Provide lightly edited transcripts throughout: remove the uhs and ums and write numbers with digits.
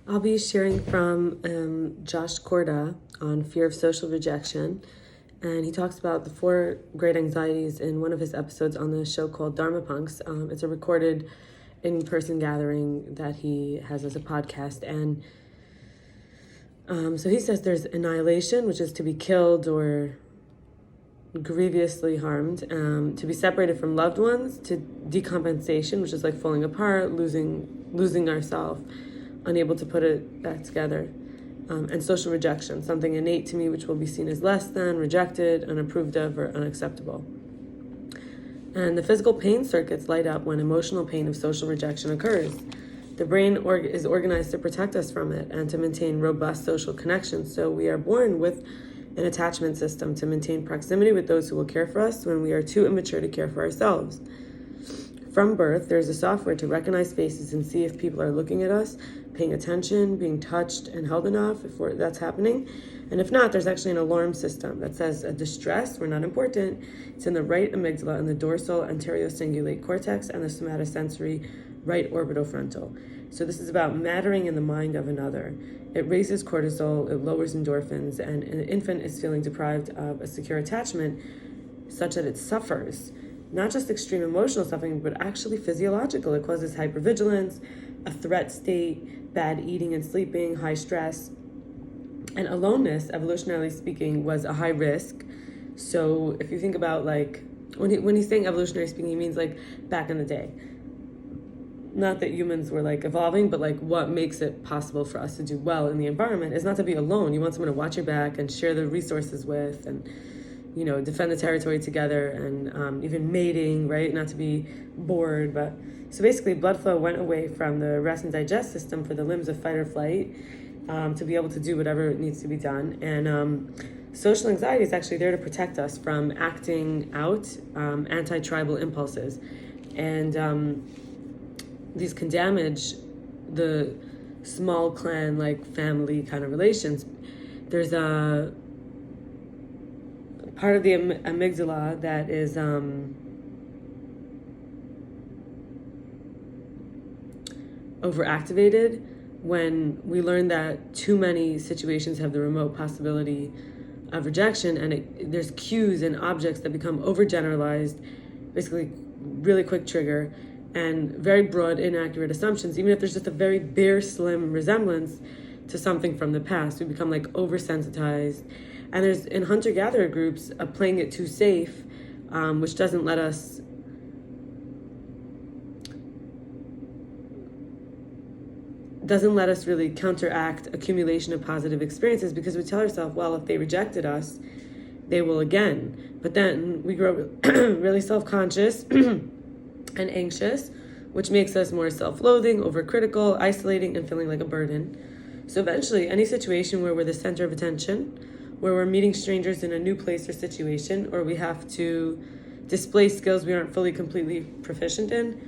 I'll be sharing from Josh Korda on fear of social rejection. And he talks about the 4 great anxieties in one of his episodes on the show called Dharma Punx. It's a recorded in-person gathering that he has as a podcast. And so he says there's annihilation, which is to be killed or grievously harmed, to be separated from loved ones, to decompensation, which is like falling apart, losing ourselves, unable to put it back together, and social rejection, something innate to me which will be seen as less than, rejected, unapproved of, or unacceptable. And the physical pain circuits light up when emotional pain of social rejection occurs. The brain is organized to protect us from it and to maintain robust social connections. So we are born with an attachment system to maintain proximity with those who will care for us when we are too immature to care for ourselves. From birth, there's a software to recognize faces and see if people are looking at us, paying attention, being touched and held enough, if that's happening. And if not, there's actually an alarm system that says a distress, we're not important. It's in the right amygdala and the dorsal anterocingulate cortex and the somatosensory right orbital frontal. So this is about mattering in the mind of another. It raises cortisol, it lowers endorphins, and an infant is feeling deprived of a secure attachment such that it suffers. Not just extreme emotional suffering, but actually physiological. It causes hypervigilance, a threat state, bad eating and sleeping, high stress. And aloneness, evolutionarily speaking, was a high risk. So if you think about like, when he's saying evolutionary speaking, he means like back in the day. Not that humans were like evolving, but like what makes it possible for us to do well in the environment is not to be alone. You want someone to watch your back and share the resources with, and defend the territory together, and even mating, right? Not to be bored. But so basically blood flow went away from the rest and digest system for the limbs of fight or flight, to be able to do whatever needs to be done. And social anxiety is actually there to protect us from acting out anti-tribal impulses. And these can damage the small clan, like family kind of relations. There's a part of the amygdala that is overactivated when we learn that too many situations have the remote possibility of rejection, and there's cues and objects that become overgeneralized, basically really quick trigger, and very broad, inaccurate assumptions. Even if there's just a very bare, slim resemblance to something from the past, we become like oversensitized. And there's, in hunter-gatherer groups, playing it too safe, which doesn't let us really counteract accumulation of positive experiences, because we tell ourselves, well, if they rejected us, they will again. But then we grow really self-conscious and anxious, which makes us more self-loathing, overcritical, isolating, and feeling like a burden. So eventually, any situation where we're the center of attention, where we're meeting strangers in a new place or situation, or we have to display skills we aren't fully, completely proficient in,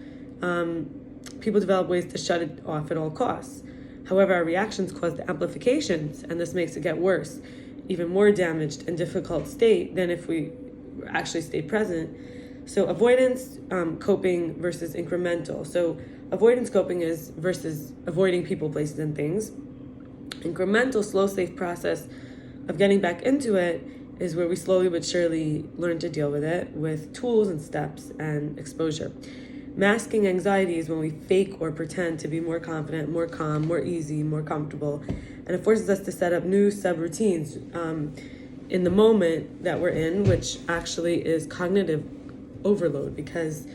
people develop ways to shut it off at all costs. However, our reactions cause the amplifications, and this makes it get worse, even more damaged and difficult state than if we actually stay present. So avoidance, coping versus incremental. So avoidance coping is versus avoiding people, places, and things. Incremental, slow, safe process of getting back into it is where we slowly but surely learn to deal with it with tools and steps and exposure. Masking anxiety is when we fake or pretend to be more confident, more calm, more easy, more comfortable. And it forces us to set up new subroutines in the moment that we're in, which actually is cognitive overload, because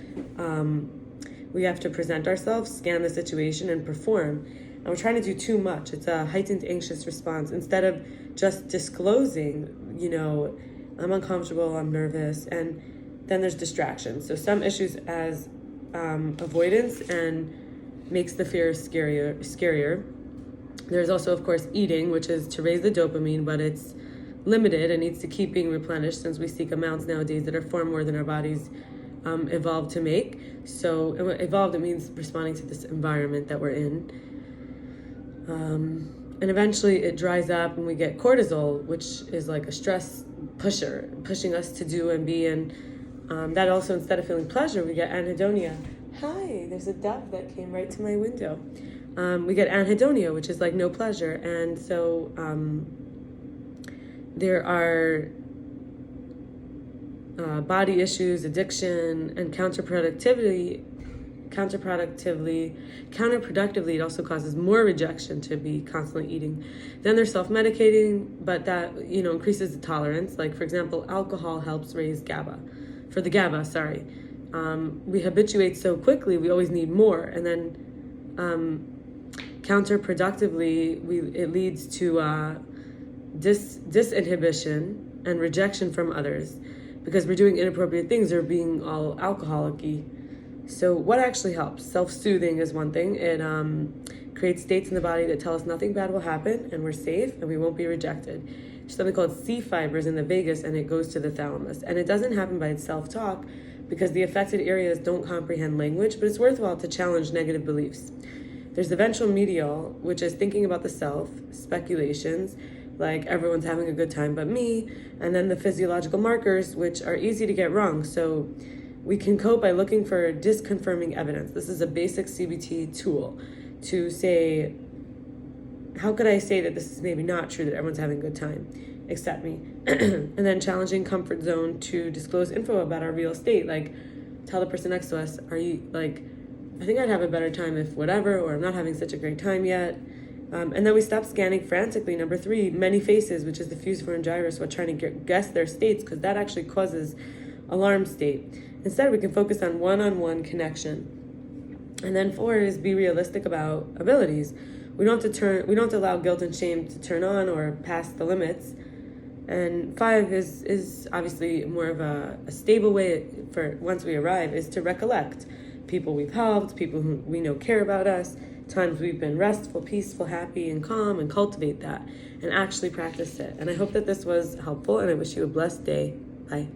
we have to present ourselves, scan the situation, and perform. And we're trying to do too much. It's a heightened anxious response. Instead of just disclosing, I'm uncomfortable, I'm nervous, and then there's distractions. So some issues as avoidance and makes the fear scarier. There's also, of course, eating, which is to raise the dopamine, but it's limited and needs to keep being replenished, since we seek amounts nowadays that are far more than our bodies evolved to make. So evolved, it means responding to this environment that we're in. And eventually it dries up and we get cortisol, which is like a stress pusher, pushing us to do and be. And that also, instead of feeling pleasure, we get anhedonia. Hi, there's a dove that came right to my window. We get anhedonia, which is like no pleasure. And so there are body issues, addiction, and counterproductively, it also causes more rejection to be constantly eating. Then they're self-medicating, but that, increases the tolerance. Like, for example, alcohol helps raise GABA. We habituate so quickly, we always need more. And then counterproductively, it leads to disinhibition and rejection from others because we're doing inappropriate things or being all alcoholic-y. So what actually helps? Self-soothing is one thing. It creates states in the body that tell us nothing bad will happen and we're safe and we won't be rejected. There's something called C fibers in the vagus, and it goes to the thalamus. And it doesn't happen by self-talk because the affected areas don't comprehend language, but it's worthwhile to challenge negative beliefs. There's the ventral medial, which is thinking about the self, speculations, like everyone's having a good time but me, and then the physiological markers, which are easy to get wrong. So we can cope by looking for disconfirming evidence. This is a basic CBT tool to say, how could I say that this is maybe not true, that everyone's having a good time, except me? And then challenging comfort zone to disclose info about our real state. Like, tell the person next to us, are you, like, I think I'd have a better time if whatever, or I'm not having such a great time yet. And then we stop scanning frantically. Number 3, many faces, which is the fusiform and gyrus, while trying to guess their states, because that actually causes alarm state. Instead, we can focus on one-on-one connection. And then 4 is be realistic about abilities. We don't allow guilt and shame to turn on or pass the limits. And 5 is obviously more of a stable way for once we arrive, is to recollect people we've helped, people who we know care about us, times we've been restful, peaceful, happy, and calm, and cultivate that and actually practice it. And I hope that this was helpful, and I wish you a blessed day. Bye.